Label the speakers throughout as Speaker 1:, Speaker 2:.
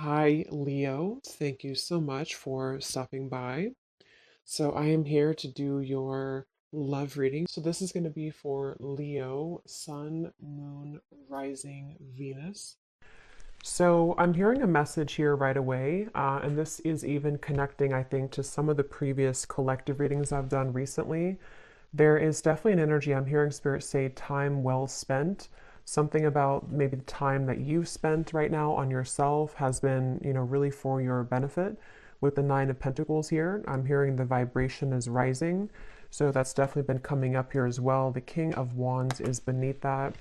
Speaker 1: Hi, Leo. Thank you so much for stopping by. So, I am here to do your love reading. So, this is going to be for Leo, Sun, Moon, Rising, Venus. So, I'm hearing a message here right away, and this is even connecting, I think, to some of the previous collective readings I've done recently. There is definitely an energy. I'm hearing Spirit say time well spent. Something about maybe the time that you've spent right now on yourself has been, really for your benefit. With the Nine of Pentacles here, I'm hearing the vibration is rising. So that's definitely been coming up here as well. The King of Wands is beneath that.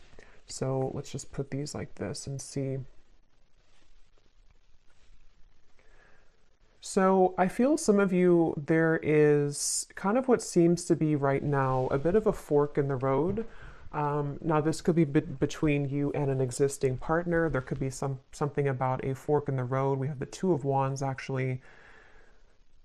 Speaker 1: So let's just put these like this and see. So I feel some of you, there is kind of what seems to be right now a bit of a fork in the road. Now this could be between you and an existing partner. There could be something about a fork in the road. We have the Two of Wands actually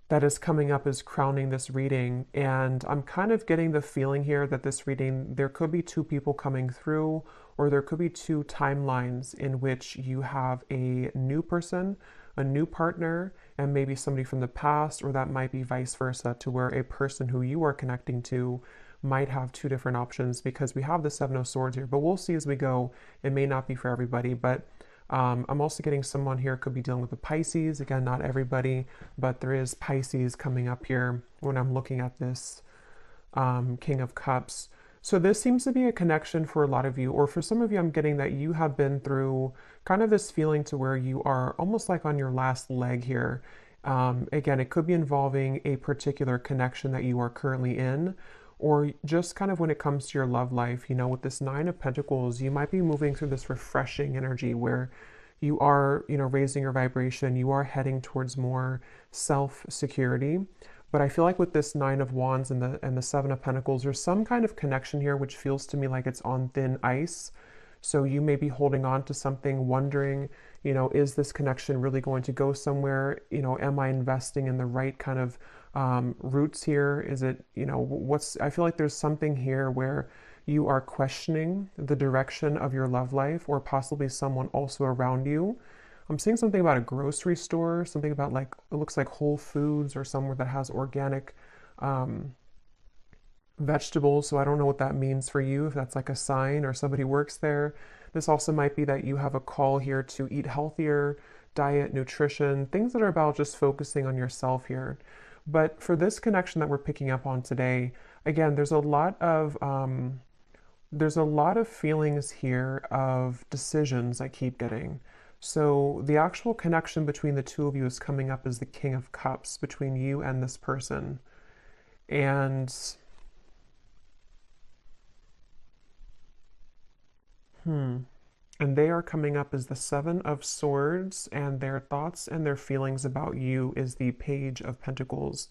Speaker 1: that is coming up as crowning this reading. And I'm kind of getting the feeling here that this reading, there could be two people coming through, or there could be two timelines in which you have a new person, a new partner, and maybe somebody from the past, or that might be vice versa, to where a person who you are connecting to might have two different options, because we have the Seven of Swords here. But we'll see as we go. It may not be for everybody, but I'm also getting someone here could be dealing with the Pisces. Again, not everybody, but there is Pisces coming up here when I'm looking at this King of Cups. So this seems to be a connection for a lot of you, or for some of you, I'm getting that you have been through kind of this feeling to where you are almost like on your last leg here. Again, it could be involving a particular connection that you are currently in, or just kind of when it comes to your love life. With this Nine of Pentacles, you might be moving through this refreshing energy where you are, raising your vibration, you are heading towards more self-security. But I feel like with this Nine of Wands and the Seven of Pentacles, there's some kind of connection here which feels to me like it's on thin ice. So you may be holding on to something, wondering, is this connection really going to go somewhere? Am I investing in the right kind of roots here? Is it, I feel like there's something here where you are questioning the direction of your love life, or possibly someone also around you. I'm seeing something about a grocery store, something about like, it looks like Whole Foods or somewhere that has organic vegetables. So I don't know what that means for you, if that's like a sign or somebody works there. This also might be that you have a call here to eat healthier, diet, nutrition, things that are about just focusing on yourself here. But for this connection that we're picking up on today, again, there's a lot of feelings here of decisions I keep getting. So the actual connection between the two of you is coming up as the King of Cups between you and this person. And and they are coming up as the Seven of Swords, and their thoughts and their feelings about you is the Page of Pentacles.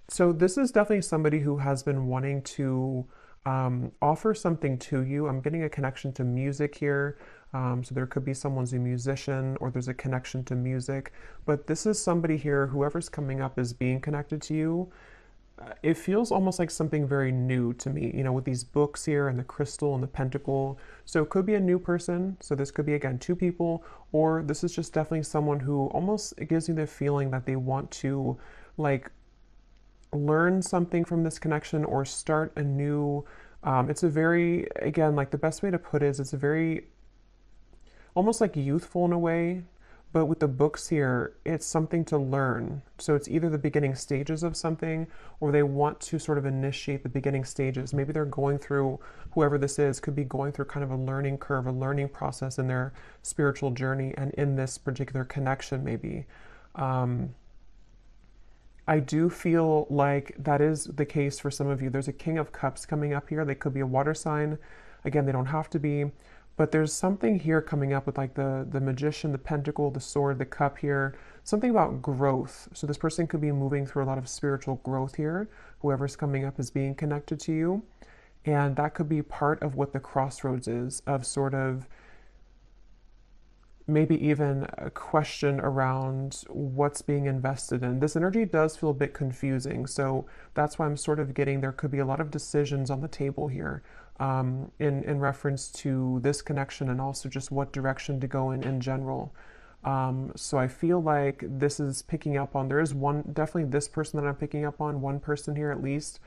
Speaker 1: So this is definitely somebody who has been wanting to offer something to you. I'm getting a connection to music here. So there could be someone's a musician, or there's a connection to music. But this is somebody here, whoever's coming up as being connected to you. It feels almost like something very new to me, with these books here and the crystal and the pentacle. So it could be a new person. So this could be, again, two people, or this is just definitely someone who almost, it gives you the feeling that they want to like learn something from this connection or start a new, it's a very, again, like the best way to put it is it's a very, almost like youthful in a way. But with the books here, it's something to learn. So it's either the beginning stages of something, or they want to sort of initiate the beginning stages. Maybe they're going through, whoever this is, could be going through kind of a learning curve, a learning process in their spiritual journey, and in this particular connection, maybe. I do feel like that is the case for some of you. There's a King of Cups coming up here. They could be a water sign. Again, they don't have to be. But there's something here coming up with like the Magician, the Pentacle, the Sword, the Cup here. Something about growth. So this person could be moving through a lot of spiritual growth here. Whoever's coming up is being connected to you. And that could be part of what the crossroads is, of sort of maybe even a question around what's being invested in. This energy does feel a bit confusing, so that's why I'm sort of getting there could be a lot of decisions on the table here, in reference to this connection, and also just what direction to go in general. So I feel like this is picking up on, there is one, definitely this person that I'm picking up on, one person here at least,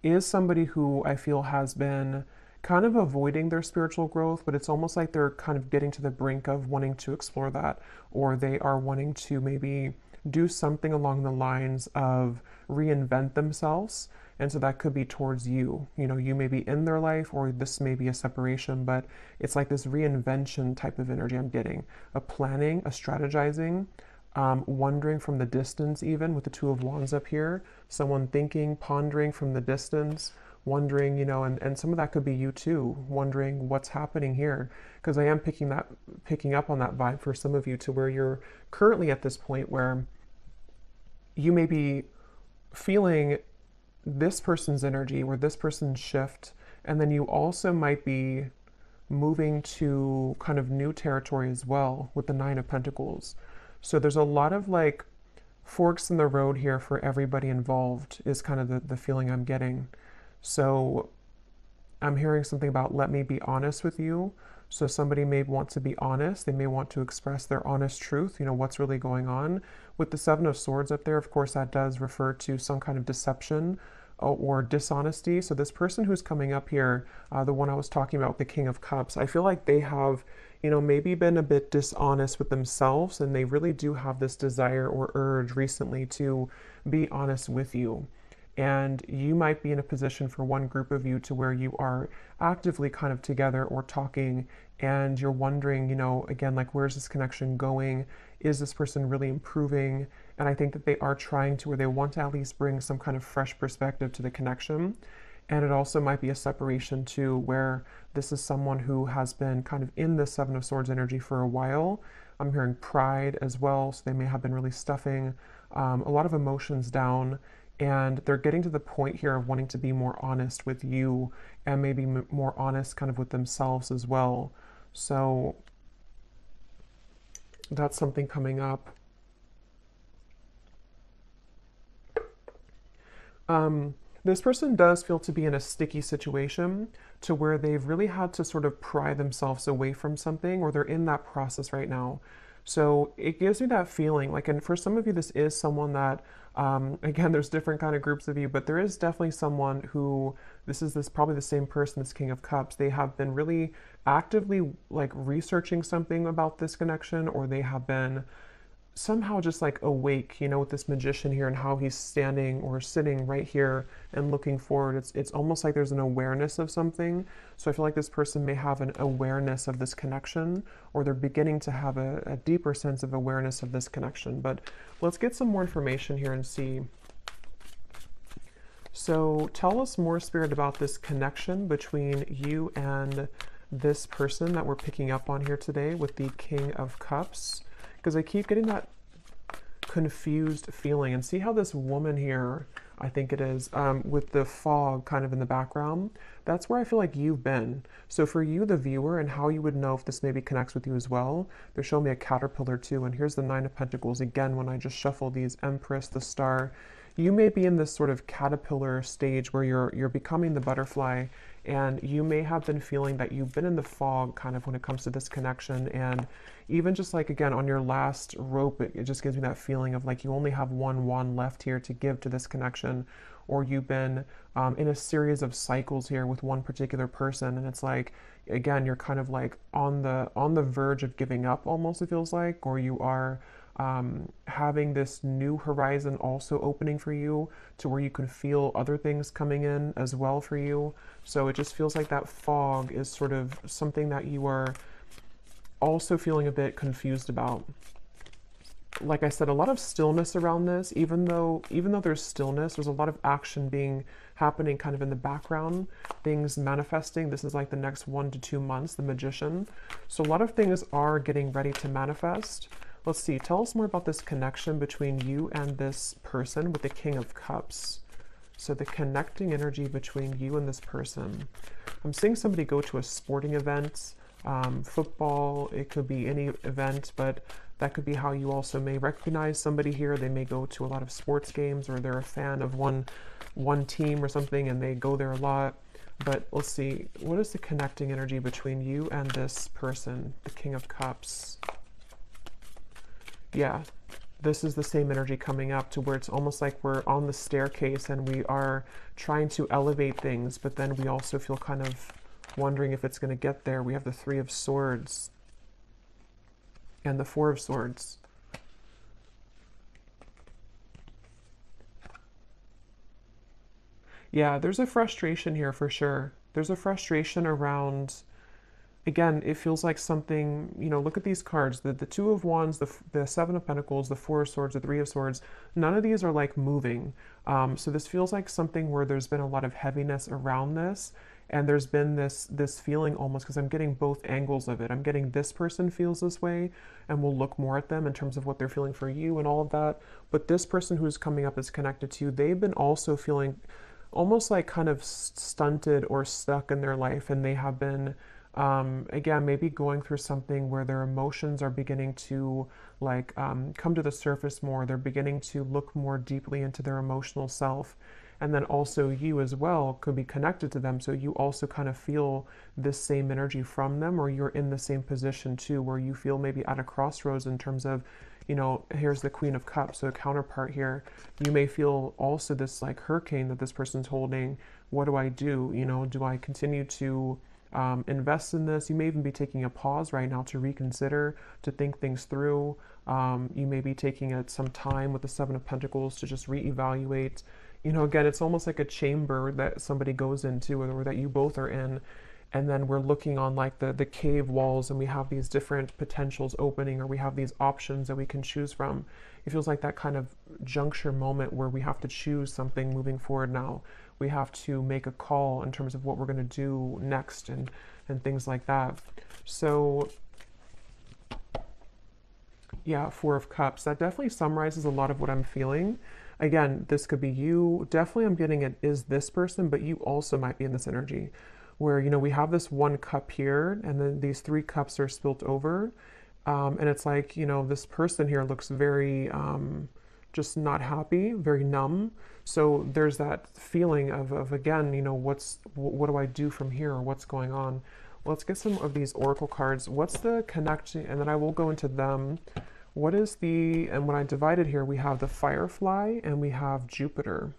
Speaker 1: is somebody who I feel has been kind of avoiding their spiritual growth, but it's almost like they're kind of getting to the brink of wanting to explore that, or they are wanting to maybe do something along the lines of reinvent themselves. And so that could be towards you. You know, you may be in their life, or this may be a separation, but it's like this reinvention type of energy I'm getting. A planning, a strategizing, wondering from the distance, even with the Two of Wands up here. Someone thinking, pondering from the distance, wondering, you know, and some of that could be you too, wondering what's happening here. Because I am picking up on that vibe for some of you, to where you're currently at this point where you may be feeling this person's energy or this person's shift, and then you also might be moving to kind of new territory as well with the Nine of Pentacles. So there's a lot of like forks in the road here for everybody involved, is kind of the feeling I'm getting. So I'm hearing something about, let me be honest with you. So somebody may want to be honest. They may want to express their honest truth, you know, what's really going on. With the Seven of Swords up there, of course, that does refer to some kind of deception or dishonesty. So this person who's coming up here, the one I was talking about, the King of Cups, I feel like they have, you know, maybe been a bit dishonest with themselves, and they really do have this desire or urge recently to be honest with you. And you might be in a position for one group of you to where you are actively kind of together or talking, and you're wondering, you know, again, like, where's this connection going? Is this person really improving? And I think that they are trying to, or they want to at least bring some kind of fresh perspective to the connection. And it also might be a separation too, where this is someone who has been kind of in the Seven of Swords energy for a while. I'm hearing pride as well, so they may have been really stuffing a lot of emotions down. And they're getting to the point here of wanting to be more honest with you, and maybe more honest kind of with themselves as well. So that's something coming up. This person does feel to be in a sticky situation, to where they've really had to sort of pry themselves away from something, or they're in that process right now. So it gives me that feeling like, and for some of you, this is someone that, again, there's different kind of groups of you, but there is definitely someone who, this is probably the same person, this King of Cups. They have been really actively like researching something about this connection, or they have been somehow just like awake, you know, with this Magician here and how he's standing or sitting right here and looking forward. It's almost like there's an awareness of something. So I feel like this person may have an awareness of this connection, or they're beginning to have a deeper sense of awareness of this connection. But let's get some more information here and see. So tell us more, Spirit, about this connection between you and this person that we're picking up on here today with the King of Cups. Because I keep getting that confused feeling. And see how this woman here, I think it is, with the fog kind of in the background, that's where I feel like you've been. So for you, the viewer, and how you would know if this maybe connects with you as well, they're showing me a caterpillar too. And here's the Nine of Pentacles. Again, when I just shuffle these, Empress, the Star, you may be in this sort of caterpillar stage where you're becoming the butterfly, and you may have been feeling that you've been in the fog kind of when it comes to this connection. And even just like, again, on your last rope, it just gives me that feeling of like you only have one wand left here to give to this connection, or you've been in a series of cycles here with one particular person, and it's like, again, you're kind of like on the verge of giving up almost, it feels like, or you are having this new horizon also opening for you, to where you can feel other things coming in as well for you. So it just feels like that fog is sort of something that you are also feeling a bit confused about. Like I said, a lot of stillness around this. Even though there's stillness, there's a lot of action happening kind of in the background, things manifesting. This is like the next 1 to 2 months, the Magician. So a lot of things are getting ready to manifest. Let's see, tell us more about this connection between you and this person with the King of Cups. So the connecting energy between you and this person. I'm seeing somebody go to a sporting event, football, it could be any event, but that could be how you also may recognize somebody here. They may go to a lot of sports games, or they're a fan of one team or something, and they go there a lot. But let's see, what is the connecting energy between you and this person, the King of Cups? Yeah, this is the same energy coming up to where it's almost like we're on the staircase and we are trying to elevate things, but then we also feel kind of wondering if it's going to get there. We have the Three of Swords and the Four of Swords. Yeah, there's a frustration here for sure. There's a frustration around, again, it feels like something, look at these cards, the Two of Wands, the Seven of Pentacles, the Four of Swords, the Three of Swords. None of these are like moving. So this feels like something where there's been a lot of heaviness around this. And there's been this feeling almost, because I'm getting both angles of it. I'm getting this person feels this way, and we'll look more at them in terms of what they're feeling for you and all of that. But this person who's coming up is connected to you. They've been also feeling almost like kind of stunted or stuck in their life, and they have been again, maybe going through something where their emotions are beginning to like come to the surface more. They're beginning to look more deeply into their emotional self. And then also you as well could be connected to them. So you also kind of feel this same energy from them, or you're in the same position too, where you feel maybe at a crossroads in terms of, here's the Queen of Cups, so a counterpart here. You may feel also this like hurricane that this person's holding. What do I do? Do I continue to invest in this? You may even be taking a pause right now to reconsider, to think things through. You may be taking some time with the Seven of Pentacles to just reevaluate. Again, it's almost like a chamber that somebody goes into, or that you both are in, and then we're looking on like the cave walls, and we have these different potentials opening, or we have these options that we can choose from. It feels like that kind of juncture moment where we have to choose something moving forward now. We have to make a call in terms of what we're going to do next, and things like that. So yeah, Four of Cups, that definitely summarizes a lot of what I'm feeling. Again, this could be you. Definitely I'm getting it is this person, but you also might be in this energy where, we have this one cup here, and then these three cups are spilt over. And it's like, this person here looks very just not happy, very numb. So there's that feeling of again, what do I do from here, or what's going on? Well, let's get some of these oracle cards. What's the connection? And then I will go into them. What is and when I divide it here, we have the Firefly and we have Jupiter,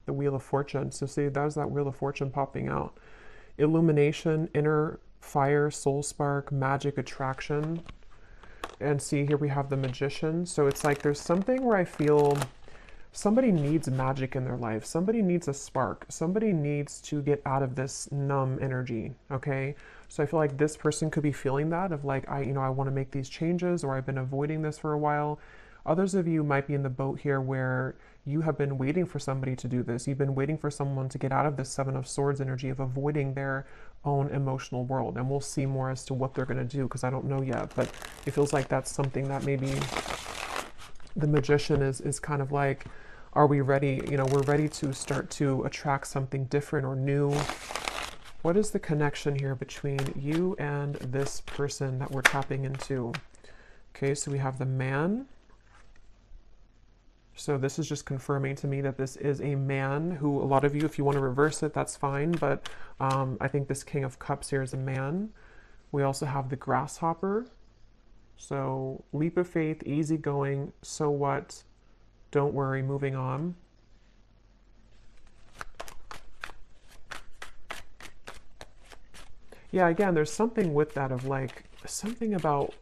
Speaker 1: the Wheel of Fortune. So see, there's that Wheel of Fortune popping out. Illumination, inner fire, soul spark, magic, attraction. And see, here we have the Magician. So it's like there's something where I feel somebody needs magic in their life. Somebody needs a spark. Somebody needs to get out of this numb energy, okay? So I feel like this person could be feeling that of like, I want to make these changes, or I've been avoiding this for a while. Others of you might be in the boat here where you have been waiting for somebody to do this. You've been waiting for someone to get out of this Seven of Swords energy of avoiding their own emotional world. And we'll see more as to what they're going to do, because I don't know yet. But it feels like that's something that maybe the Magician is kind of like, are we ready? We're ready to start to attract something different or new. What is the connection here between you and this person that we're tapping into? Okay, so we have the Man. So this is just confirming to me that this is a man who, a lot of you, if you want to reverse it, that's fine. But I think this King of Cups here is a man. We also have the Grasshopper. So leap of faith, easygoing, so what? Don't worry, moving on. Yeah, again, there's something with that of like, something about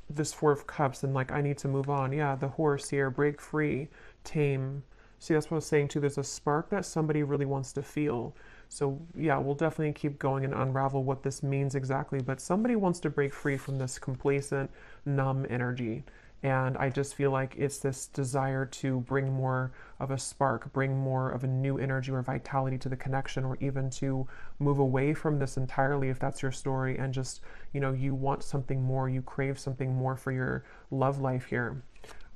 Speaker 1: this Four of Cups and like, I need to move on. Yeah, the Horse here, break free, tame. See, that's what I was saying too. There's a spark that somebody really wants to feel. So yeah, we'll definitely keep going and unravel what this means exactly. But somebody wants to break free from this complacent, numb energy. And I just feel like it's this desire to bring more of a spark, bring more of a new energy or vitality to the connection, or even to move away from this entirely if that's your story, and just, you want something more, you crave something more for your love life here.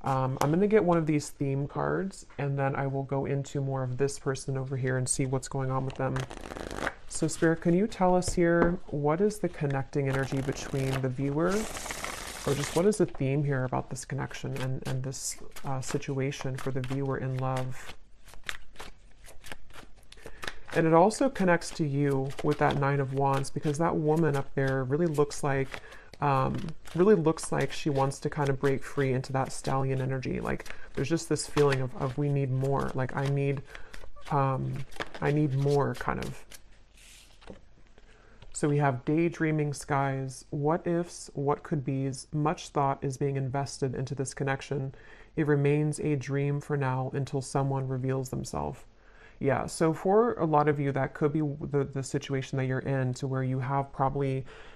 Speaker 1: I'm going to get one of these theme cards, and then I will go into more of this person over here and see what's going on with them. So Spirit, can you tell us here, what is the connecting energy between the viewer, or just what is the theme here about this connection and this situation for the viewer in love? And it also connects to you with that Nine of Wands, because that woman up there really looks like really looks like she wants to kind of break free into that stallion energy. Like there's just this feeling of we need more. Like I need more kind of. So we have daydreaming skies, what ifs, what could be's, much thought is being invested into this connection. It remains a dream for now until someone reveals themselves. Yeah, so for a lot of you, that could be the situation that you're in, to where you have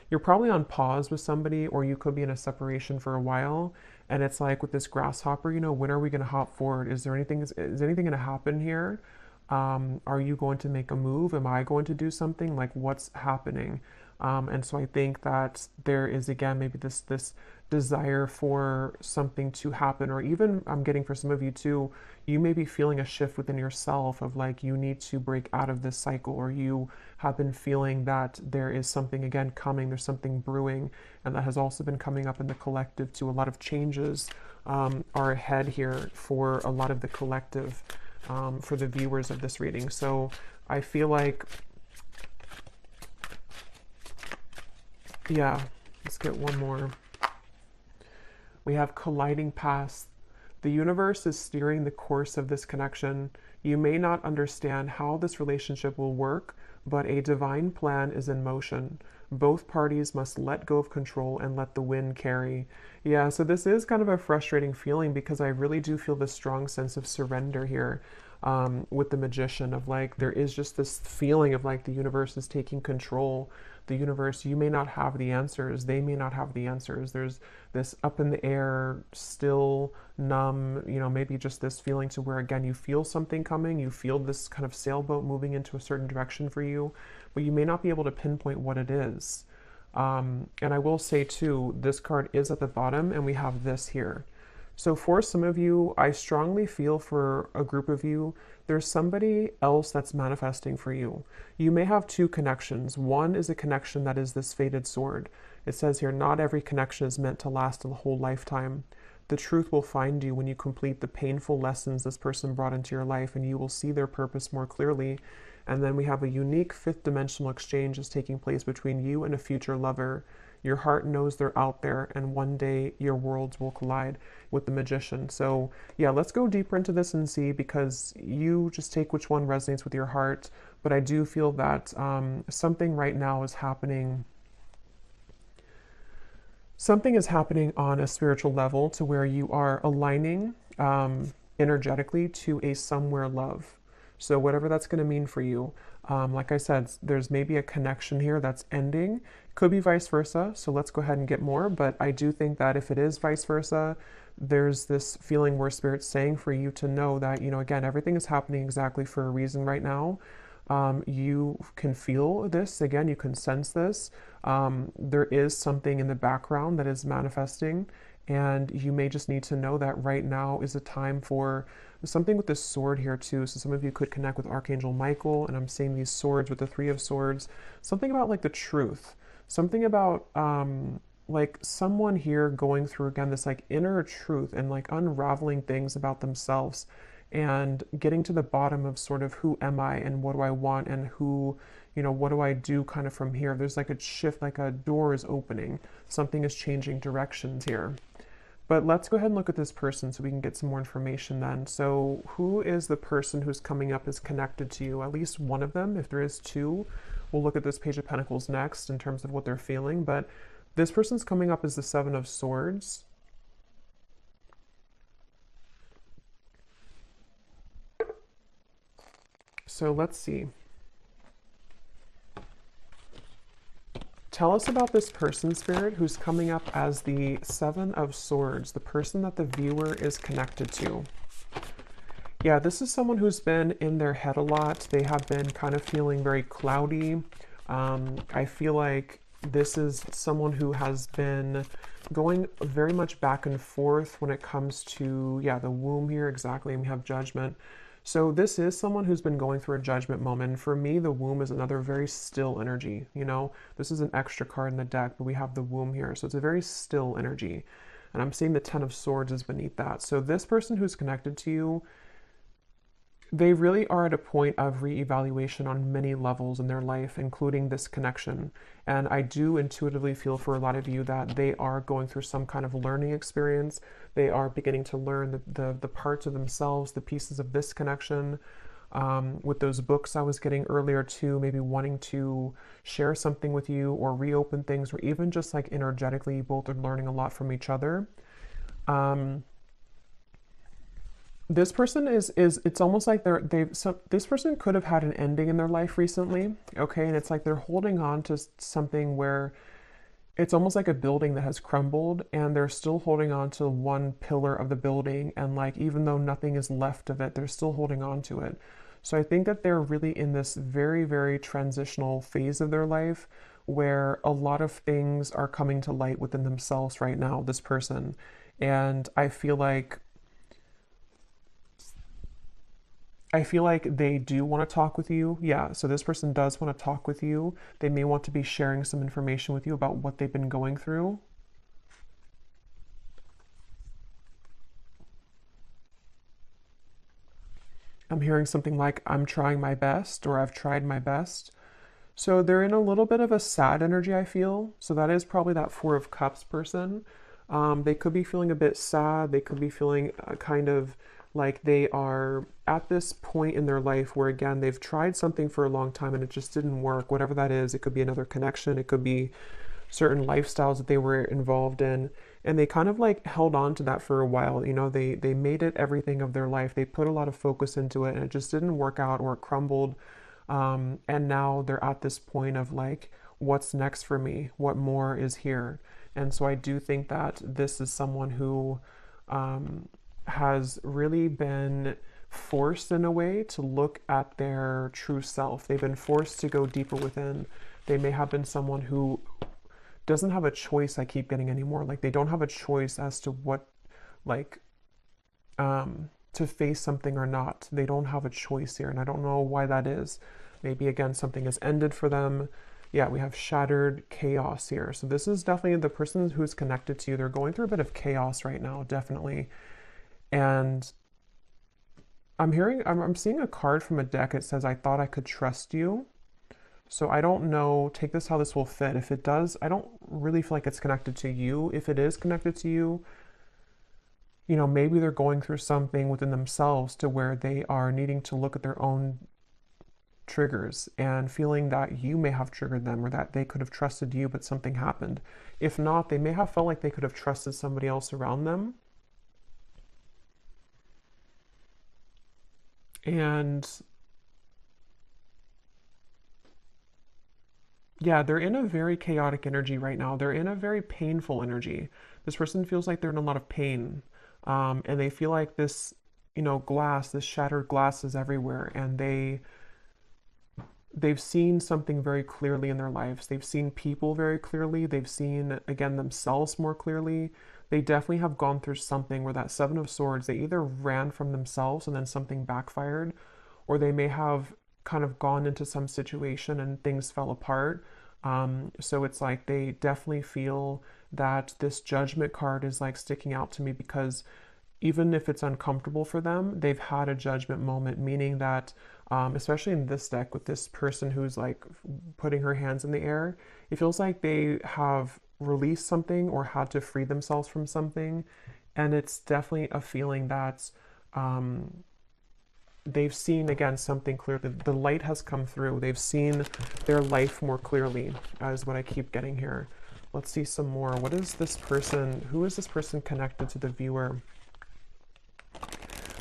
Speaker 1: you're probably on pause with somebody, or you could be in a separation for a while. And it's like with this grasshopper, when are we going to hop forward? Is anything going to happen here? Are you going to make a move? Am I going to do something? Like what's happening? And so I think that there is, again, maybe this desire for something to happen, or even I'm getting for some of you too, you may be feeling a shift within yourself of like you need to break out of this cycle, or you have been feeling that there is something again coming, there's something brewing, and that has also been coming up in the collective too. A lot of changes are ahead here for a lot of the collective, for the viewers of this reading. So I feel like, yeah, let's get one more. We have colliding paths. The universe is steering the course of this connection. You may not understand how this relationship will work, but a divine plan is in motion. Both parties must let go of control and let the wind carry. Yeah, so this is kind of a frustrating feeling, because I really do feel this strong sense of surrender here. With the Magician, of like there is just this feeling of like the universe is taking control. The universe, you may not have the answers, they may not have the answers. There's this up in the air, still, numb, maybe just this feeling to where, again, you feel something coming, you feel this kind of sailboat moving into a certain direction for you, but you may not be able to pinpoint what it is. And I will say too, this card is at the bottom, and we have this here. So for some of you, I strongly feel for a group of you, there's somebody else that's manifesting for you. You may have two connections. One is a connection that is this fated sword. It says here, not every connection is meant to last a whole lifetime. The truth will find you when you complete the painful lessons this person brought into your life, and you will see their purpose more clearly. And then we have a unique fifth dimensional exchange is taking place between you and a future lover. Your heart knows they're out there, and one day your worlds will collide with the Magician. So yeah, let's go deeper into this and see, because you just take which one resonates with your heart. But I do feel that something right now is happening. Something is happening on a spiritual level, to where you are aligning energetically to a somewhere love. So whatever that's going to mean for you, like I said, there's maybe a connection here that's ending. Could be vice versa. So let's go ahead and get more. But I do think that if it is vice versa, there's this feeling where Spirit's saying for you to know that, again, everything is happening exactly for a reason right now. You can feel this, again, you can sense this. There is something in the background that is manifesting, and you may just need to know that right now is a time for something with this sword here too. So some of you could connect with Archangel Michael, and I'm seeing these swords with the Three of Swords. Something about like the truth, something about like someone here going through, again, this like inner truth, and like unraveling things about themselves, and getting to the bottom of sort of who am I, and what do I want, and who, what do I do kind of from here. There's like a shift, like a door is opening, something is changing directions here. But let's go ahead and look at this person so we can get some more information then. So who is the person who's coming up as connected to you? At least one of them. If there is two, we'll look at this Page of Pentacles next in terms of what they're feeling. But this person's coming up as the Seven of Swords. So let's see. Tell us about this person, Spirit, who's coming up as the Seven of Swords, the person that the viewer is connected to. Yeah, this is someone who's been in their head a lot. They have been kind of feeling very cloudy. I feel like this is someone who has been going very much back and forth when it comes to, yeah, the womb here, exactly, and we have Judgment. So this is someone who's been going through a judgment moment. For me, the womb is another very still energy. This is an extra card in the deck, but we have the womb here. So it's a very still energy. And I'm seeing the Ten of Swords is beneath that. So this person who's connected to you, they really are at a point of reevaluation on many levels in their life, including this connection. And I do intuitively feel for a lot of you that they are going through some kind of learning experience. They are beginning to learn the parts of themselves, the pieces of this connection. With those books I was getting earlier too, maybe wanting to share something with you or reopen things, or even just like energetically, you both are learning a lot from each other. Um, this person is it's almost like this person could have had an ending in their life recently, okay, and it's like they're holding on to something where it's almost like a building that has crumbled and they're still holding on to one pillar of the building, and like even though nothing is left of it, they're still holding on to it. So I think that they're really in this very, very transitional phase of their life where a lot of things are coming to light within themselves right now, this person. And I feel like they do want to talk with you. Yeah, so this person does want to talk with you. They may want to be sharing some information with you about what they've been going through. I'm hearing something like, I'm trying my best, or I've tried my best. So they're in a little bit of a sad energy, I feel. So that is probably that Four of Cups person. They could be feeling a bit sad. They could be feeling kind of like they are at this point in their life where, again, they've tried something for a long time and it just didn't work. Whatever that is, it could be another connection. It could be certain lifestyles that they were involved in, and they kind of like held on to that for a while. They made it everything of their life. They put a lot of focus into it and it just didn't work out, or it crumbled. And now they're at this point of like, what's next for me? What more is here? And so I do think that this is someone who has really been forced in a way to look at their true self. They've been forced to go deeper within. They may have been someone who doesn't have a choice, I keep getting, anymore. Like they don't have a choice as to what, like, to face something or not. They don't have a choice here, and I don't know why that is. Maybe again something has ended for them. Yeah, we have shattered chaos here. So this is definitely the person who's connected to you. They're going through a bit of chaos right now, definitely. And I'm seeing a card from a deck. It says, I thought I could trust you. So I don't know, take this how this will fit. If it does, I don't really feel like it's connected to you. If it is connected to you, maybe they're going through something within themselves to where they are needing to look at their own triggers and feeling that you may have triggered them, or that they could have trusted you, but something happened. If not, they may have felt like they could have trusted somebody else around them. And yeah, they're in a very chaotic energy right now. They're in a very painful energy. This person feels like they're in a lot of pain. And they feel like this, this shattered glass is everywhere. And they've seen something very clearly in their lives. They've seen people very clearly. They've seen, again, themselves more clearly. They definitely have gone through something where that Seven of Swords, they either ran from themselves and then something backfired, or they may have kind of gone into some situation and things fell apart. So it's like they definitely feel that this Judgment card is like sticking out to me, because even if it's uncomfortable for them, they've had a judgment moment, meaning that, especially in this deck with this person who's like putting her hands in the air, it feels like they have released something or had to free themselves from something. And it's definitely a feeling that they've seen, again, something clearly. The light has come through. They've seen their life more clearly, is what I keep getting here. Let's see some more. What is this person? Who is this person connected to the viewer?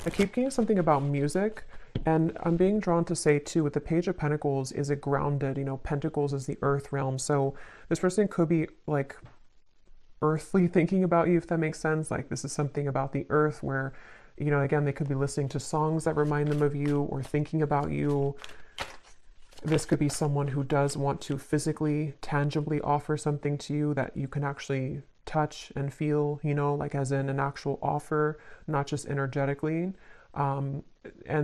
Speaker 1: I keep getting something about music, and I'm being drawn to say too, with the Page of Pentacles, is it grounded? Pentacles is the earth realm. So this person could be like earthly thinking about you, if that makes sense. Like this is something about the earth where, again, they could be listening to songs that remind them of you or thinking about you. This could be someone who does want to physically, tangibly offer something to you that you can actually touch and feel, like as in an actual offer, not just energetically. And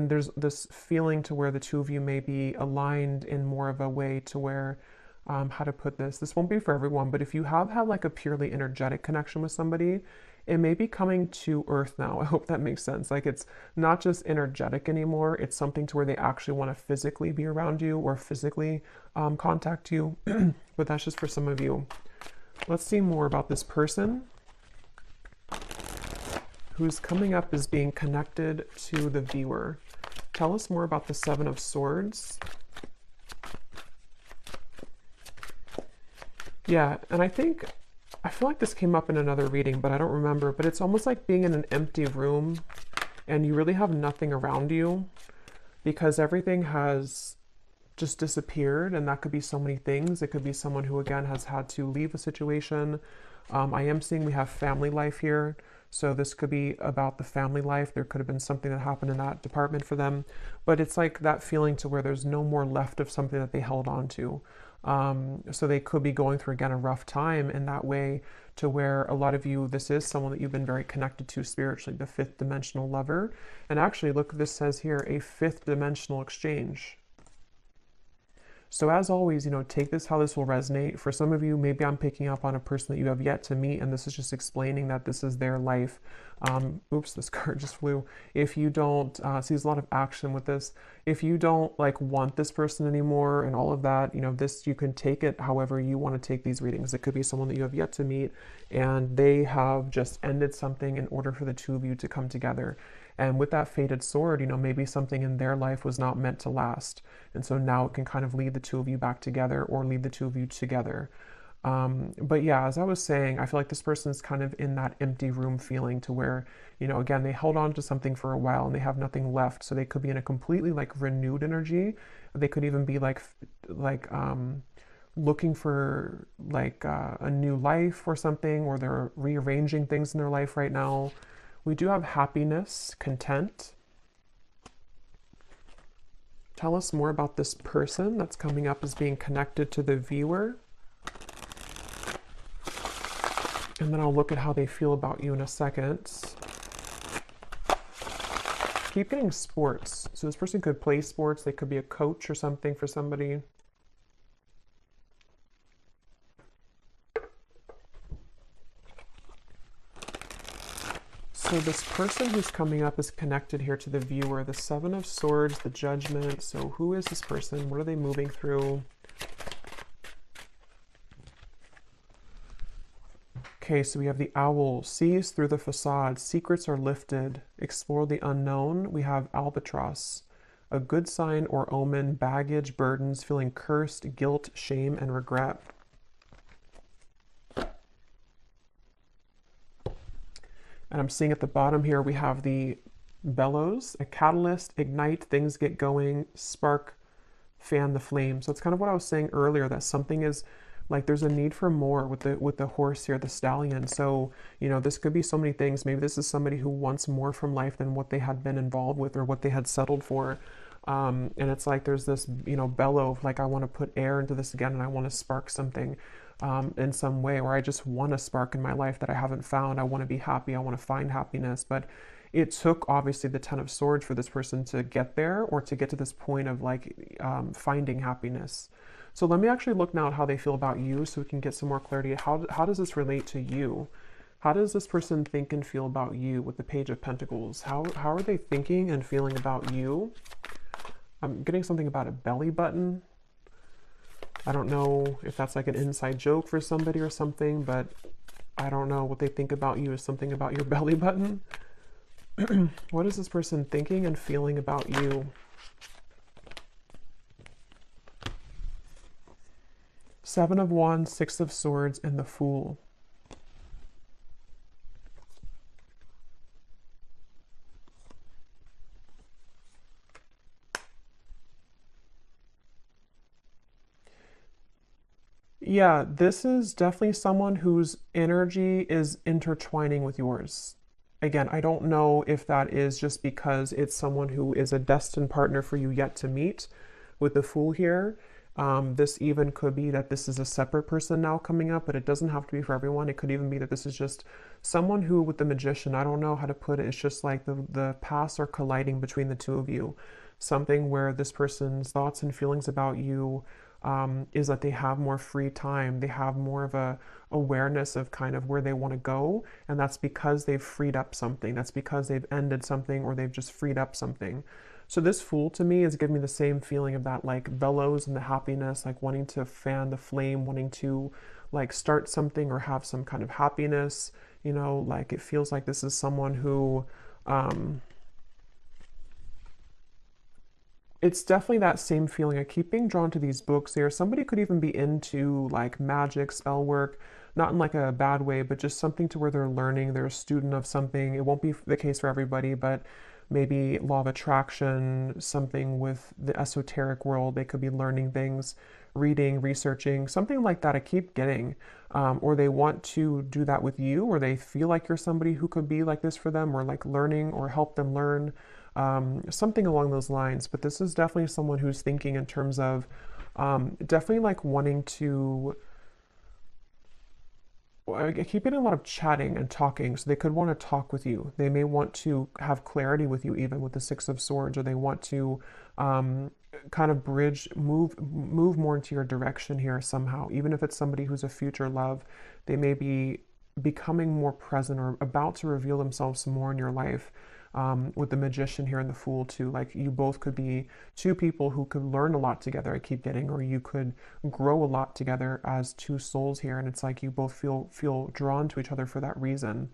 Speaker 1: there's this feeling to where the two of you may be aligned in more of a way to where, how to put this won't be for everyone, but if you have had like a purely energetic connection with somebody it may be coming to earth now. I hope that makes sense. Like it's not just energetic anymore. It's something to where they actually want to physically be around you or physically contact you. But that's just for some of you. Let's see more about this person who's coming up as being connected to the viewer. Tell us more about the Seven of Swords. Yeah, and I feel like this came up in another reading, but I don't remember. But it's almost like being in an empty room and you really have nothing around you because everything has just disappeared, and that could be so many things. It could be someone who, again, has had to leave a situation. I am seeing we have family life here. So this could be about the family life. There could have been something that happened in that department for them. But it's like that feeling to where there's no more left of something that they held on to. So they could be going through, again, a rough time in that way, to where a lot of you, this is someone that you've been very connected to spiritually, the fifth dimensional lover. And actually, look, this says here, a fifth dimensional exchange. So as always, you know, take this how this will resonate. For some of you, maybe I'm picking up on a person that you have yet to meet, and this is just explaining that this is their life. Oops, this card just flew. If you don't, see, there's a lot of action with this. If you don't like want this person anymore and all of that, you know, this, you can take it however you want to take these readings. It could be someone that you have yet to meet and they have just ended something in order for the two of you to come together. And with that fated sword, you know, maybe something in their life was not meant to last. And so now it can kind of lead the two of you back together or lead the two of you together. But yeah, as I was saying, I feel like this person is kind of in that empty room feeling to where, you know, again, they held on to something for a while and they have nothing left. So they could be in a completely like renewed energy. They could even be like looking for like a new life or something, or they're rearranging things in their life right now. We do have happiness, content. Tell us more about this person that's coming up as being connected to the viewer. And then I'll look at how they feel about you in a second. Keep getting sports. So this person could play sports. They could be a coach or something for somebody. So this person who's coming up is connected here to the viewer. The Seven of Swords, the Judgment. So who is this person? What are they moving through? Okay, so we have the Owl. Sees through the facade. Secrets are lifted. Explore the unknown. We have Albatross. A good sign or omen. Baggage, burdens, feeling cursed, guilt, shame, and regret. And I'm seeing at the bottom here, we have the bellows, a catalyst, ignite, things get going, spark, fan the flame. So it's kind of what I was saying earlier, that something is like, there's a need for more with the horse here, the stallion. So, you know, this could be so many things. Maybe this is somebody who wants more from life than what they had been involved with or what they had settled for. And it's like, there's this, you know, bellow of like, I want to put air into this again and I want to spark something. In some way, or I just want a spark in my life that I haven't found. I want to be happy. I want to find happiness. But it took obviously the Ten of Swords for this person to get there, or to get to this point of like finding happiness. So let me actually look now at how they feel about you, so we can get some more clarity. How does this relate to you? How does this person think and feel about you with the Page of Pentacles? How are they thinking and feeling about you? I'm getting something about a belly button. I don't know if that's like an inside joke for somebody or something, but I don't know. What they think about you is something about your belly button. What is this person thinking and feeling about you? Seven of Wands, Six of Swords, and the Fool. Yeah, this is definitely someone whose energy is intertwining with yours. Again, I don't know if that is just because it's someone who is a destined partner for you yet to meet with the Fool here. This even could be that this is a separate person now coming up, but it doesn't have to be for everyone. It could even be that this is just someone who, with the Magician, I don't know how to put it, it's just like the paths are colliding between the two of you. Something where this person's thoughts and feelings about you is that they have more free time. They have more of a awareness of kind of where they want to go, and that's because they've freed up something. That's because they've ended something, or they've just freed up something. So this Fool to me is giving me the same feeling of that like bellows and the happiness, like wanting to fan the flame, wanting to like start something or have some kind of happiness. Like it feels like this is someone who it's definitely that same feeling. I keep being drawn to these books here. Somebody could even be into like magic, spell work, not in like a bad way, but just something to where they're learning, they're a student of something. It won't be the case for everybody, but maybe law of attraction, something with the esoteric world. They could be learning things, reading, researching, something like that. I keep getting. Or they want to do that with you, or they feel like you're somebody who could be like this for them, or like learning or help them learn, something along those lines. But this is definitely someone who's thinking in terms of definitely like wanting to. I keep getting a lot of chatting and talking, so they could want to talk with you. They may want to have clarity with you, even with the Six of Swords, or they want to kind of move more into your direction here somehow. Even if it's somebody who's a future love, they may be becoming more present or about to reveal themselves some more in your life. With the Magician here and the Fool too, like you both could be two people who could learn a lot together. I keep getting, or you could grow a lot together as two souls here, and it's like you both feel drawn to each other for that reason.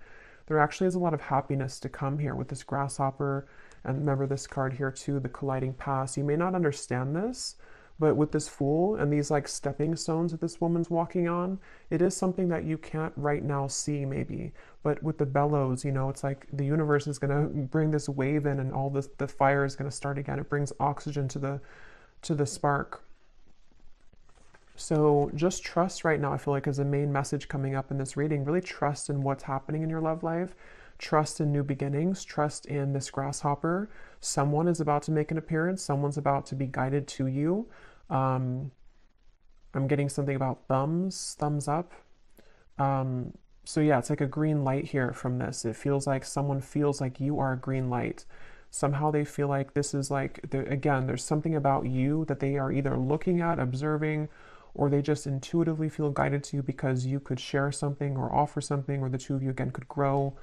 Speaker 1: There actually is a lot of happiness to come here with this grasshopper, and remember this card here too, the colliding past. You may not understand this, but with this Fool and these like stepping stones that this woman's walking on, it is something that you can't right now see maybe. But with the bellows, it's like the universe is going to bring this wave in, and all this, the fire is going to start again. It brings oxygen to the spark. So just trust right now, I feel like, is the main message coming up in this reading. Really trust in what's happening in your love life. Trust in new beginnings. Trust in this grasshopper. Someone is about to make an appearance. Someone's about to be guided to you. I'm getting something about thumbs up. So yeah, it's like a green light here from this. It feels like someone feels like you are a green light. Somehow they feel like this is like, again, there's something about you that they are either looking at, observing, or they just intuitively feel guided to you because you could share something or offer something, or the two of you again could grow.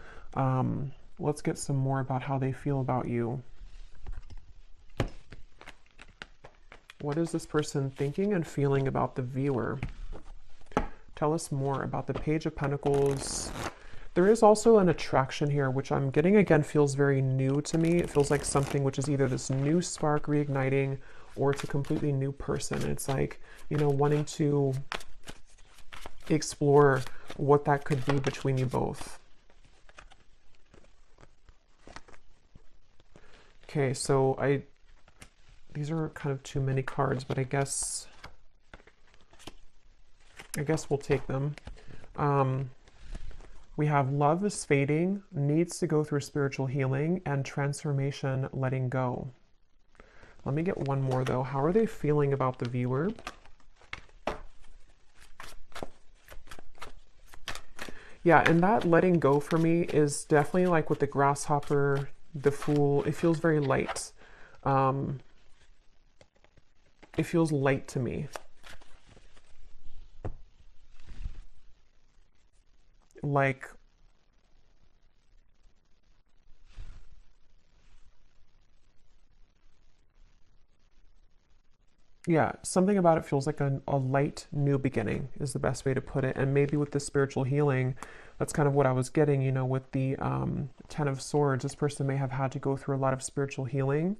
Speaker 1: Let's get some more about how they feel about you. What is this person thinking and feeling about the viewer? Tell us more about the Page of Pentacles. There is also an attraction here, which I'm getting again feels very new to me. It feels like something which is either this new spark reigniting, or it's a completely new person. It's like, wanting to explore what that could be between you both. Okay, so these are kind of too many cards, but I guess we'll take them. We have love is fading, needs to go through spiritual healing, and transformation, letting go. Let me get one more though. How are they feeling about the viewer? Yeah, and that letting go for me is definitely like with the grasshopper, the Fool. It feels very light. It feels light to me. Like, yeah, something about it feels like a light new beginning is the best way to put it. And maybe with the spiritual healing, that's kind of what I was getting, with the Ten of Swords. This person may have had to go through a lot of spiritual healing,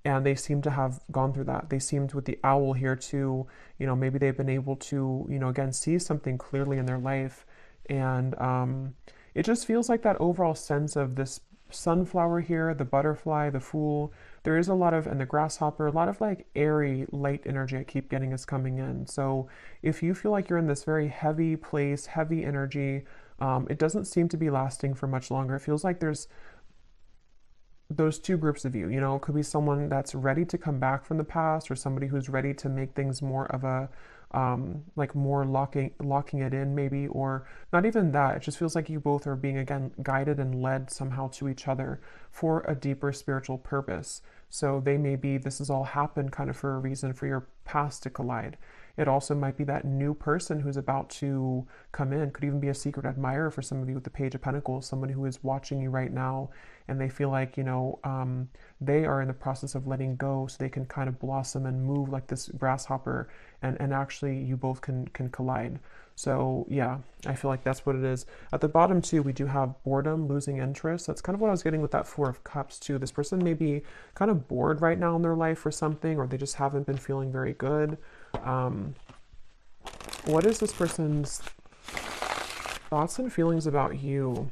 Speaker 1: and they seem to have gone through that. They seemed with the owl here to, maybe they've been able to, again, see something clearly in their life. And it just feels like that overall sense of this sunflower here, the butterfly, the Fool. There is a lot of, and the grasshopper, a lot of like airy, light energy I keep getting is coming in. So if you feel like you're in this very heavy place, heavy energy, it doesn't seem to be lasting for much longer. It feels like there's those two groups of you. It could be someone that's ready to come back from the past, or somebody who's ready to make things more of a like more locking it in maybe, or not even that. It just feels like you both are being again guided and led somehow to each other for a deeper spiritual purpose. So they may be, this has all happened kind of for a reason, for your past to collide. It also might be that new person who's about to come in. Could even be a secret admirer for some of you with the Page of Pentacles, someone who is watching you right now and they feel like, they are in the process of letting go so they can kind of blossom and move like this grasshopper, and actually you both can collide. So yeah, I feel like that's what it is. At the bottom too, we do have boredom, losing interest. That's kind of what I was getting with that Four of Cups too. This person may be kind of bored right now in their life or something, or they just haven't been feeling very good. What is this person's thoughts and feelings about you?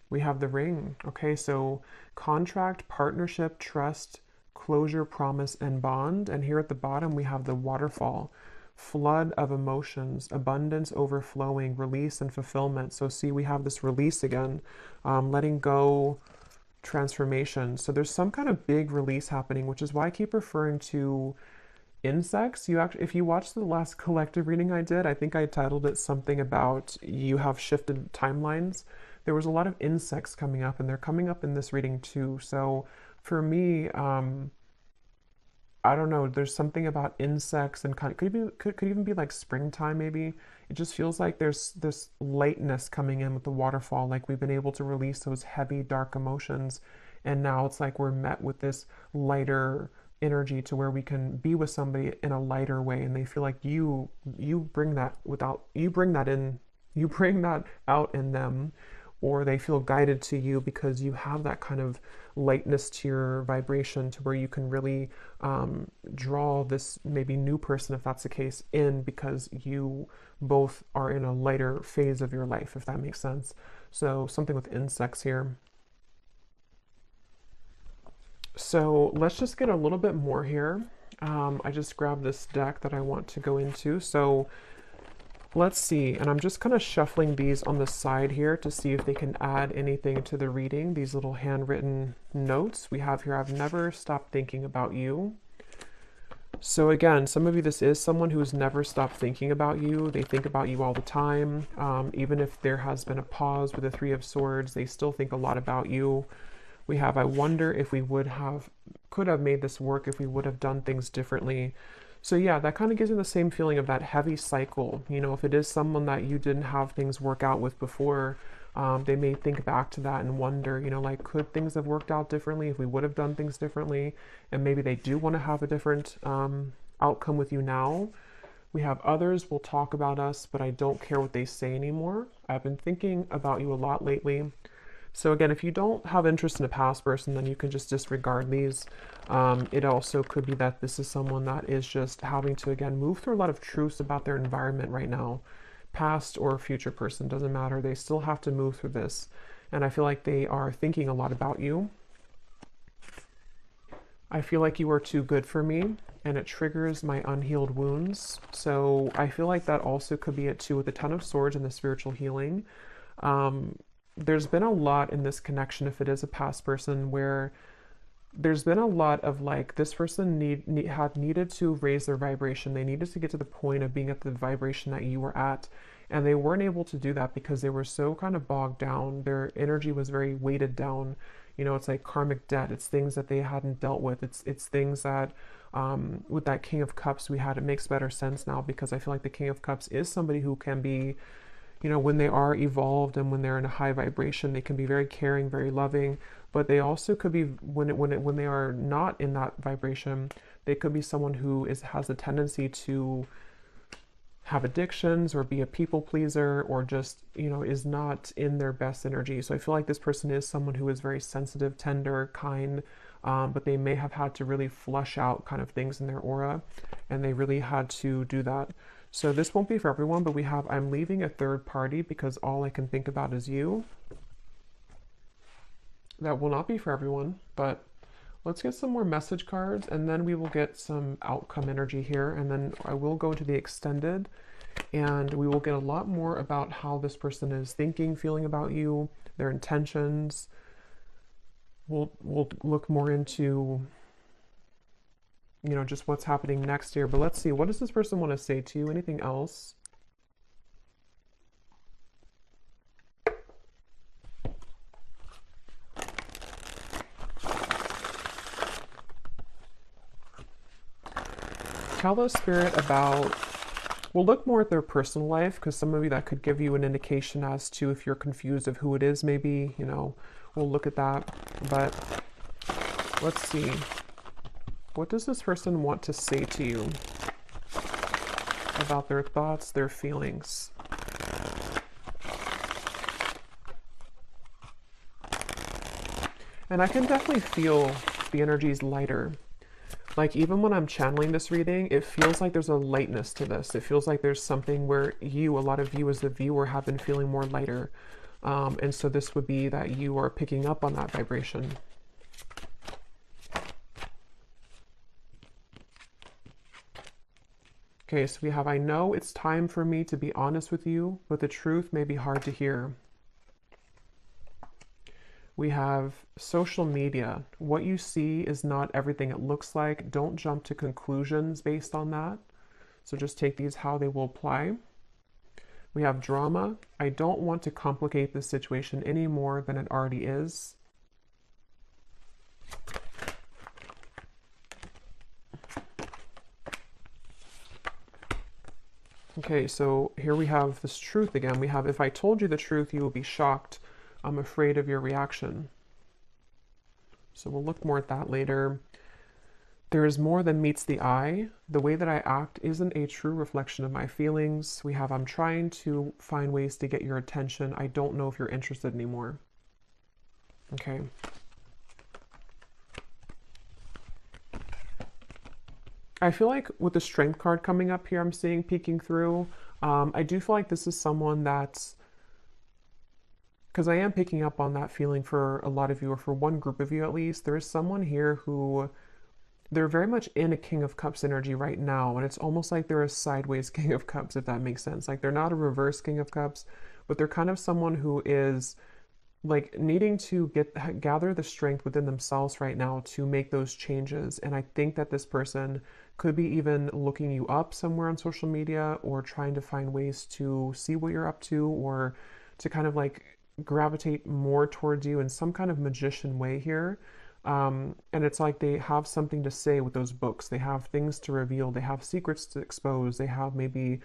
Speaker 1: We have the Ring. Okay, so contract, partnership, trust, closure, promise, and bond. And here at the bottom, we have the Waterfall. Flood of emotions, abundance overflowing, release and fulfillment. So see, we have this release again, letting go, transformation. So there's some kind of big release happening, which is why I keep referring to insects. You actually, if you watched the last collective reading I did, I think I titled it something about you have shifted timelines. There was a lot of insects coming up, and they're coming up in this reading too. So for me, I don't know, there's something about insects and kind of, could even be like springtime maybe. It just feels like there's this lightness coming in with the waterfall, like we've been able to release those heavy dark emotions, and now it's like we're met with this lighter energy to where we can be with somebody in a lighter way, and they feel like you bring that without, you bring that in, you bring that out in them, or they feel guided to you because you have that kind of lightness to your vibration to where you can really draw this maybe new person, if that's the case, in because you both are in a lighter phase of your life, if that makes sense. So something with insects here. So let's just get a little bit more here. I just grabbed this deck that I want to go into. So let's see, and I'm just kind of shuffling these on the side here to see if they can add anything to the reading. These little handwritten notes we have here. I've never stopped thinking about you. So again, some of you, this is someone who's never stopped thinking about you. They think about you all the time. Even if there has been a pause with the Three of Swords, they still think a lot about you. We have, I wonder if we could have made this work if we would have done things differently. So yeah, that kind of gives you the same feeling of that heavy cycle. If it is someone that you didn't have things work out with before, they may think back to that and wonder, like, could things have worked out differently if we would have done things differently? And maybe they do want to have a different outcome with you now. We have others will talk about us, but I don't care what they say anymore. I've been thinking about you a lot lately. So again, if you don't have interest in a past person, then you can just disregard these. It also could be that this is someone that is just having to, again, move through a lot of truths about their environment right now. Past or future person, doesn't matter. They still have to move through this. And I feel like they are thinking a lot about you. I feel like you are too good for me, and it triggers my unhealed wounds. So I feel like that also could be it too with the Ten of Swords and the spiritual healing. There's been a lot in this connection, if it is a past person, where there's been a lot of like this person had needed to raise their vibration. They needed to get to the point of being at the vibration that you were at, and they weren't able to do that because they were so kind of bogged down. Their energy was very weighted down. It's like karmic debt. It's things that they hadn't dealt with. It's things that with that King of Cups we had, it makes better sense now, because I feel like the King of Cups is somebody who can be, when they are evolved and when they're in a high vibration, they can be very caring, very loving, but they also could be, when they are not in that vibration, they could be someone who has a tendency to have addictions or be a people pleaser, or just, is not in their best energy. So I feel like this person is someone who is very sensitive, tender, kind, but they may have had to really flush out kind of things in their aura, and they really had to do that. So this won't be for everyone, but we have, I'm leaving a third party because all I can think about is you. That will not be for everyone, but let's get some more message cards, and then we will get some outcome energy here, and then I will go to the extended, and we will get a lot more about how this person is thinking, feeling about you, their intentions. We'll look more into just what's happening next here. But let's see, what does this person want to say to you? Anything else? tell the spirit about, we'll look more at their personal life, because some of you, that could give you an indication as to if you're confused of who it is, maybe, you know, we'll look at that. But let's see. What does this person want to say to you about their thoughts, their feelings? And I can definitely feel the energies lighter. Like, even when I'm channeling this reading, it feels like there's a lightness to this. It feels like there's something where you, a lot of you as the viewer, have been feeling more lighter. And so this would be that you are picking up on that vibration. Okay, so we have, I know it's time for me to be honest with you, but the truth may be hard to hear. We have social media. What you see is not everything it looks like. Don't jump to conclusions based on that. So just take these how they will apply. We have drama. I don't want to complicate this situation any more than it already is. Okay, so here we have this truth again. We have, if I told you the truth, you will be shocked. I'm afraid of your reaction. So we'll look more at that later. There is more than meets the eye. The way that I act isn't a true reflection of my feelings. We have, I'm trying to find ways to get your attention. I don't know if you're interested anymore. Okay. I feel like with the Strength card coming up here, I'm seeing peeking through. I do feel like this is someone that's, because I am picking up on that feeling for a lot of you, or for one group of you at least. There is someone here who, they're very much in a King of Cups energy right now, and it's almost like they're a sideways King of Cups, if that makes sense. Like, they're not a reverse King of Cups, but they're kind of someone who is like needing to gather the strength within themselves right now to make those changes. And I think that this person could be even looking you up somewhere on social media, or trying to find ways to see what you're up to, or to kind of like gravitate more towards you in some kind of magician way here. And it's like they have something to say with those books. They have things to reveal. They have secrets to expose. They have maybe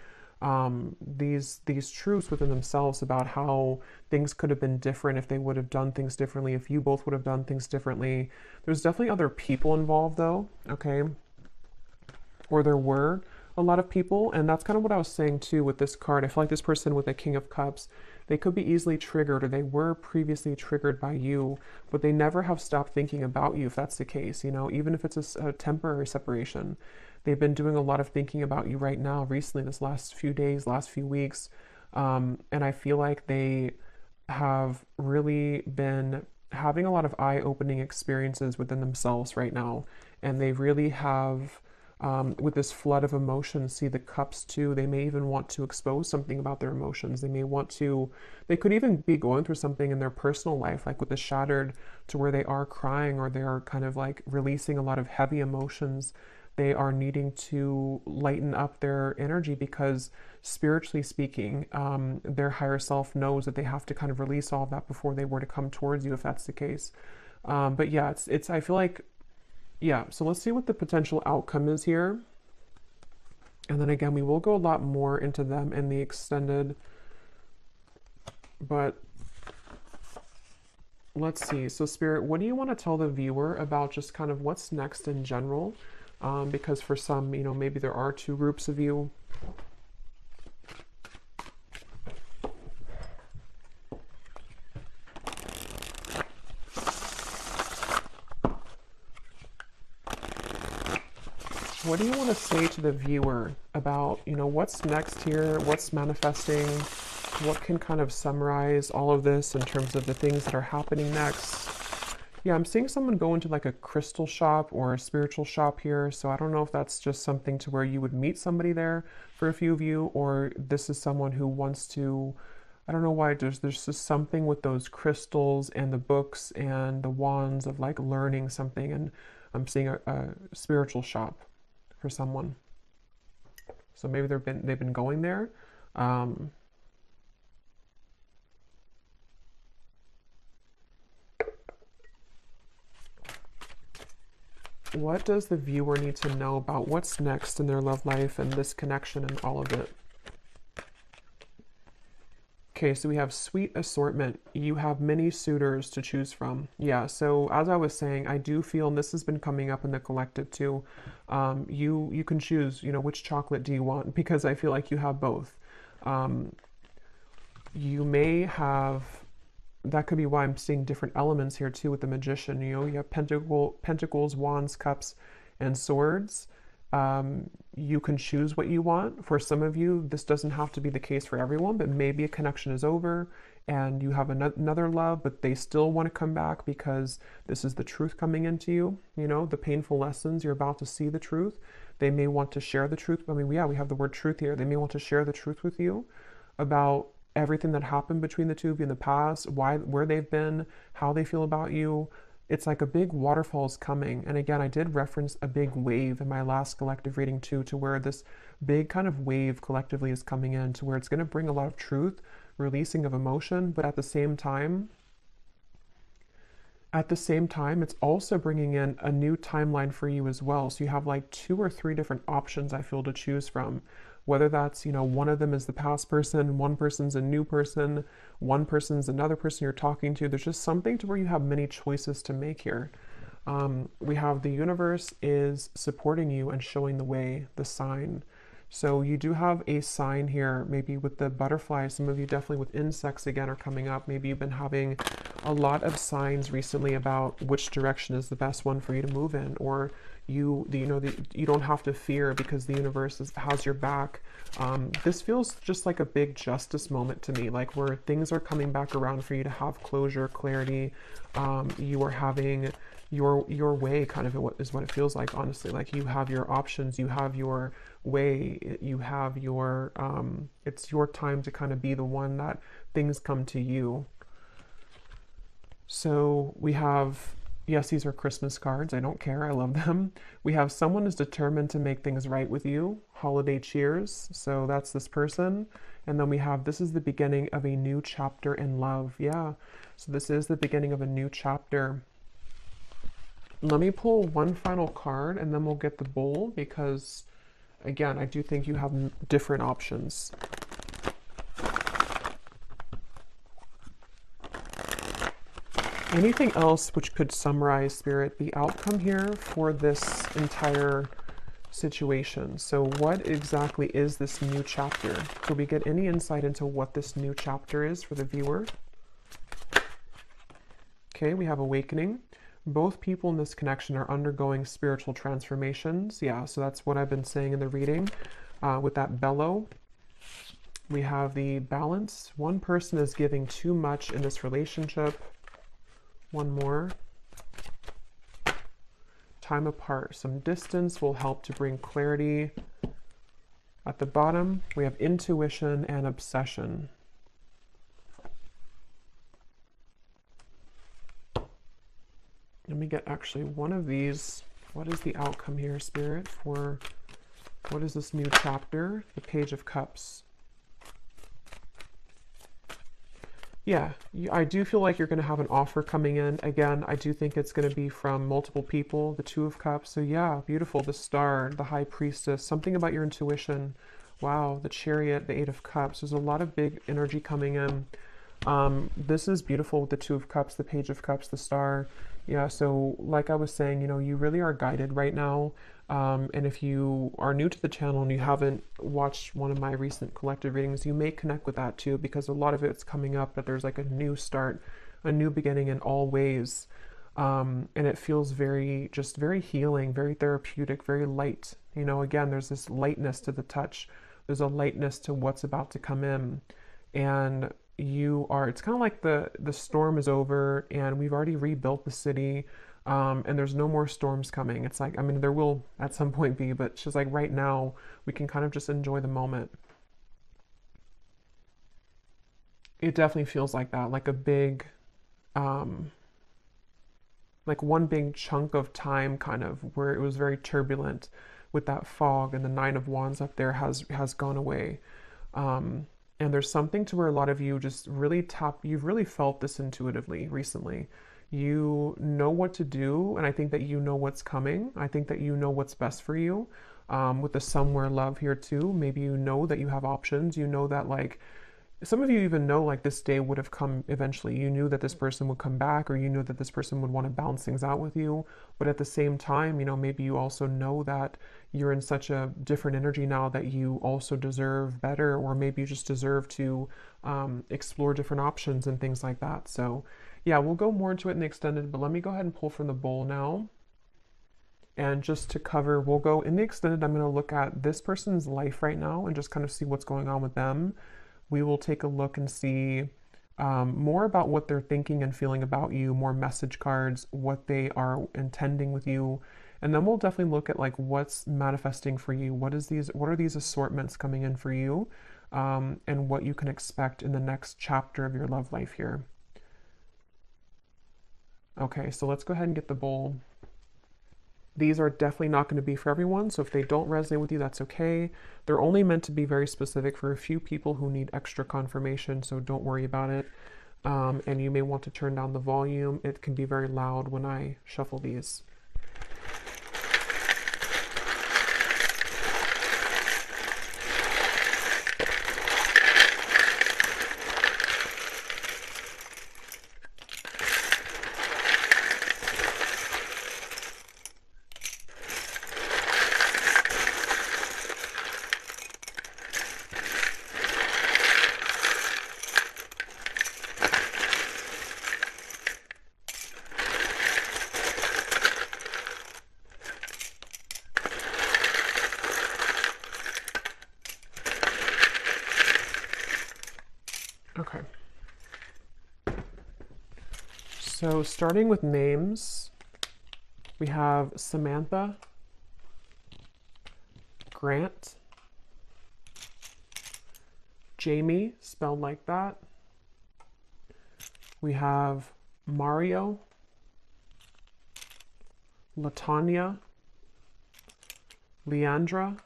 Speaker 1: these truths within themselves about how things could have been different if they would have done things differently, if you both would have done things differently. There's definitely other people involved though, okay? Or there were a lot of people, and that's kind of what I was saying too with this card. I feel like this person with a King of Cups, they could be easily triggered, or they were previously triggered by you, but they never have stopped thinking about you, if that's the case, you know, even if it's a temporary separation. They've been doing a lot of thinking about you right now, recently, this last few days, last few weeks. And I feel like they have really been having a lot of eye-opening experiences within themselves right now. And they really have, with this flood of emotions, see the cups too. They may even want to expose something about their emotions. They may want to, they could even be going through something in their personal life, like with the shattered, to where they are crying, or they are kind of like releasing a lot of heavy emotions. They are needing to lighten up their energy, because spiritually speaking, their higher self knows that they have to kind of release all of that before they were to come towards you, if that's the case. But yeah, it's I feel like, yeah, so let's see what the potential outcome is here. And then again, we will go a lot more into them in the extended, but let's see. So Spirit, what do you want to tell the viewer about just kind of what's next in general? Because for some, you know, maybe there are two groups of you. What do you want to say to the viewer about, you know, what's next here, what's manifesting, what can kind of summarize all of this in terms of the things that are happening next? Yeah, I'm seeing someone go into like a crystal shop or a spiritual shop here. So I don't know if that's just something to where you would meet somebody there for a few of you, or this is someone who wants to, I don't know why, there's just something with those crystals and the books and the wands of like learning something. And I'm seeing a spiritual shop for someone. So maybe they've been going there. What does the viewer need to know about what's next in their love life and this connection and all of it? Okay, so we have sweet assortment. You have many suitors to choose from. Yeah, so as I was saying, I do feel, and this has been coming up in the collective too, you can choose, which chocolate do you want, because I feel like you have both. Um, you may have, that could be why I'm seeing different elements here too with the magician. You have pentacles, wands, cups, and swords. You can choose what you want. For some of you, this doesn't have to be the case for everyone, but maybe a connection is over and you have another love, but they still want to come back because this is the truth coming into you. The painful lessons, you're about to see the truth. They may want to share the truth. I mean, yeah, we have the word truth here. They may want to share the truth with you about everything that happened between the two of you in the past, where they've been, how they feel about you. It's like a big waterfall is coming. And again, I did reference a big wave in my last collective reading too, to where this big kind of wave collectively is coming in, to where it's going to bring a lot of truth, releasing of emotion, but at the same time, it's also bringing in a new timeline for you as well. So you have like 2 or 3 different options, I feel, to choose from. Whether that's, one of them is the past person, one person's a new person, one person's another person you're talking to. There's just something to where you have many choices to make here. We have the universe is supporting you and showing the way, the sign. So you do have a sign here, maybe with the butterfly. Some of you definitely with insects again are coming up. Maybe you've been having a lot of signs recently about which direction is the best one for you to move in, or you don't have to fear because the universe has your back. This feels just like a big justice moment to me, like where things are coming back around for you to have closure, clarity. You are having your way, kind of is what it feels like, honestly. Like you have your options, you have your way, you have your it's your time to kind of be the one that things come to you. So we have, yes, these are Christmas cards. I don't care. I love them. We have someone is determined to make things right with you. Holiday cheers. So that's this person. And then we have, this is the beginning of a new chapter in love. Yeah. So this is the beginning of a new chapter. Let me pull one final card and then we'll get the bowl, because again, I do think you have different options. Anything else which could summarize, Spirit, the outcome here for this entire situation? So what exactly is this new chapter? Could we get any insight into what this new chapter is for the viewer? Okay, we have awakening. Both people in this connection are undergoing spiritual transformations. Yeah, so that's what I've been saying in the reading with that bellow. We have the balance. One person is giving too much in this relationship. One more. Time apart. Some distance will help to bring clarity. At the bottom, we have intuition and obsession. Let me get actually one of these. What is the outcome here, Spirit, for what is this new chapter? The Page of Cups. Yeah, I do feel like you're going to have an offer coming in. Again, I do think it's going to be from multiple people, the Two of Cups. So yeah, beautiful. The Star, the High Priestess, something about your intuition. Wow, the Chariot, the Eight of Cups. There's a lot of big energy coming in. This is beautiful with the Two of Cups, the Page of Cups, the Star. Yeah, so like I was saying, you really are guided right now. And if you are new to the channel and you haven't watched one of my recent collective readings, you may connect with that too, because a lot of it's coming up that there's like a new start, a new beginning in all ways. And it feels very healing, very therapeutic, very light. Again, there's this lightness to the touch. There's a lightness to what's about to come in. And it's kind of like the storm is over and we've already rebuilt the city. And there's no more storms coming. It's like, there will at some point be, but it's just like right now we can kind of just enjoy the moment. It definitely feels like that, like a big, like one big chunk of time kind of where it was very turbulent with that fog, and the Nine of Wands up there has gone away. And there's something to where a lot of you just really you've really felt this intuitively recently. You know what to do, and I think that you know what's coming. I think that you know what's best for you. With the somewhere love here too, maybe you know that you have options. You know that like some of you even know like this day would have come eventually. You knew that this person would come back, or you knew that this person would want to balance things out with you. But at the same time, maybe you also know that you're in such a different energy now that you also deserve better, or maybe you just deserve to explore different options and things like that. So yeah, we'll go more into it in the extended, but let me go ahead and pull from the bowl now. And just to cover, we'll go in the extended, I'm going to look at this person's life right now and just kind of see what's going on with them. We will take a look and see more about what they're thinking and feeling about you, more message cards, what they are intending with you. And then we'll definitely look at like what's manifesting for you. What are these assortments coming in for you, and what you can expect in the next chapter of your love life here. Okay, so let's go ahead and get the bowl. These are definitely not going to be for everyone, so if they don't resonate with you, that's okay. They're only meant to be very specific for a few people who need extra confirmation, so don't worry about it. And you may want to turn down the volume. It can be very loud when I shuffle these. Okay. So starting with names, we have Samantha, Grant, Jamie, spelled like that. We have Mario, Latanya, Leandra,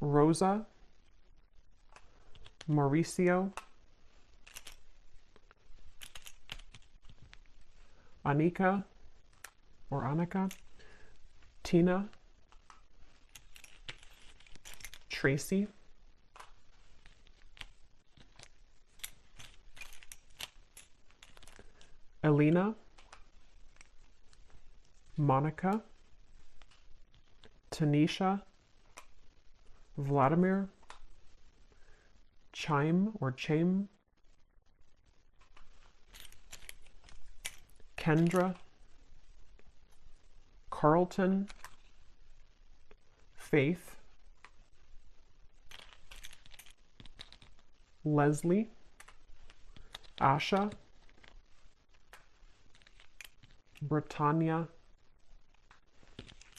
Speaker 1: Rosa, Mauricio, Anika, or Annika, Tina, Tracy, Elena, Monica, Tanisha, Vladimir, Chime or Chaim, Kendra, Carlton, Faith, Leslie, Asha, Britannia,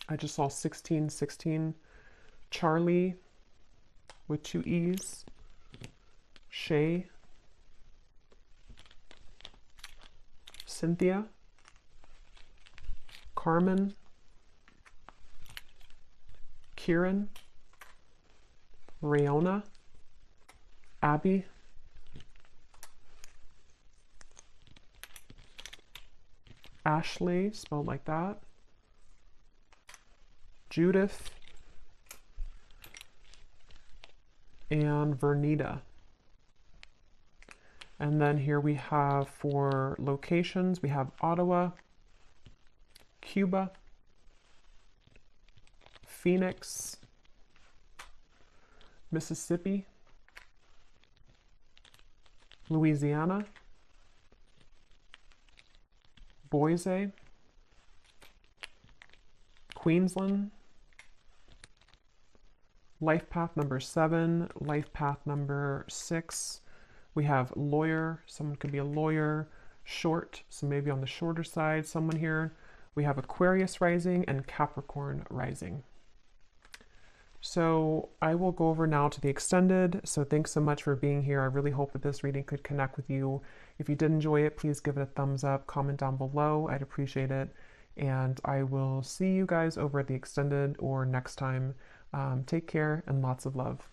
Speaker 1: I just saw 1616, Charlie with 2 E's, Shay, Cynthia, Carmen, Kieran, Rayona, Abby, Ashley, spelled like that, Judith, and Vernita. And then here we have for locations, we have Ottawa, Cuba, Phoenix, Mississippi, Louisiana, Boise, Queensland, life path number 7, life path number 6. We have lawyer, someone could be a lawyer, short, so maybe on the shorter side, someone here. We have Aquarius rising and Capricorn rising. So I will go over now to the extended. So thanks so much for being here. I really hope that this reading could connect with you. If you did enjoy it, please give it a thumbs up, comment down below. I'd appreciate it. And I will see you guys over at the extended or next time. Take care and lots of love.